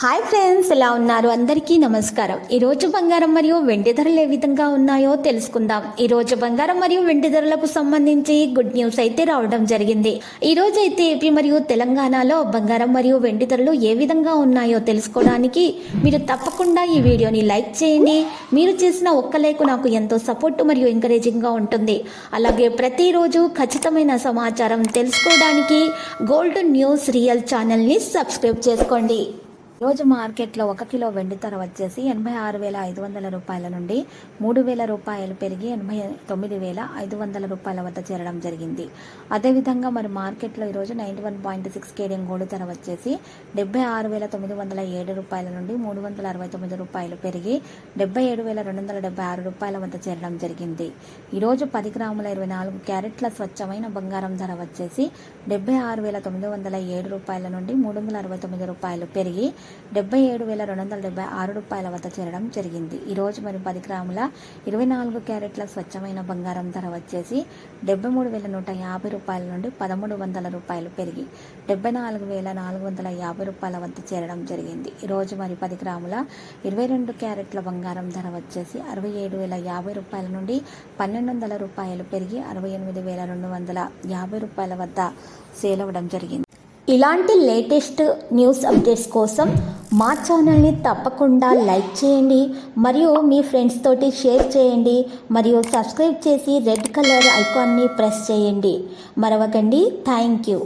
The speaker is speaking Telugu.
హాయ్ ఫ్రెండ్స్, ఎలా ఉన్నారు? అందరికీ నమస్కారం. ఈరోజు బంగారం మరియు వెండి ధరలు ఏ విధంగా ఉన్నాయో తెలుసుకుందాం. ఈరోజు బంగారం మరియు వెండి ధరలకు సంబంధించి గుడ్ న్యూస్ అయితే రావడం జరిగింది. ఈరోజు అయితే ఏపీ మరియు తెలంగాణలో బంగారం మరియు వెండి ధరలు ఏ విధంగా ఉన్నాయో తెలుసుకోవడానికి మీరు తప్పకుండా ఈ వీడియోని లైక్ చేయండి. మీరు చేసిన ఒక్క లైక్ నాకు ఎంతో సపోర్ట్ మరియు ఎంకరేజింగ్గా ఉంటుంది. అలాగే ప్రతిరోజు ఖచ్చితమైన సమాచారం తెలుసుకోవడానికి గోల్డ్ న్యూస్ రియల్ ఛానల్ని సబ్స్క్రైబ్ చేసుకోండి. రోజు మార్కెట్లో 1 కిలో వెండి ధర వచ్చేసి 86,500 రూపాయల నుండి 3,000 రూపాయలు పెరిగి 89,500 రూపాయల వద్ద చేరడం జరిగింది. అదేవిధంగా మరి మార్కెట్లో ఈరోజు 91.6 కేడియం గోల్డ్ ధర వచ్చేసి 76,907 రూపాయల నుండి 369 రూపాయలు పెరిగి 77,276 రూపాయల వద్ద చేరడం జరిగింది. ఈరోజు 10 గ్రాముల 24 క్యారెట్ల స్వచ్ఛమైన బంగారం ధర వచ్చేసి 76,907 రూపాయల నుండి 369 రూపాయలు పెరిగి 77,276 రూపాయల వద్ద చేరడం జరిగింది. ఈరోజు మరి 10 గ్రాముల 24 క్యారెట్ల స్వచ్ఛమైన బంగారం ధర వచ్చేసి 73,150 రూపాయల నుండి 1,300 రూపాయలు పెరిగి 74,450 రూపాయల వద్ద చేరడం జరిగింది. ఈరోజు మరి 10 గ్రాముల 22 క్యారెట్ల బంగారం ధర వచ్చేసి 67,050 రూపాయల నుండి 1,200 రూపాయలు పెరిగి 68,250 రూపాయల వద్ద సేల్ అవ్వడం జరిగింది. ఇలాంటి లేటెస్ట్ న్యూస్ అప్డేట్స్ కోసం మా ఛానల్ని తప్పకుండా లైక్ చేయండి మరియు మీ ఫ్రెండ్స్ తోటి షేర్ చేయండి మరియు సబ్స్క్రైబ్ చేసి రెడ్ కలర్ ఐకాన్ని ప్రెస్ చేయండి. మరవకండి. Thank you.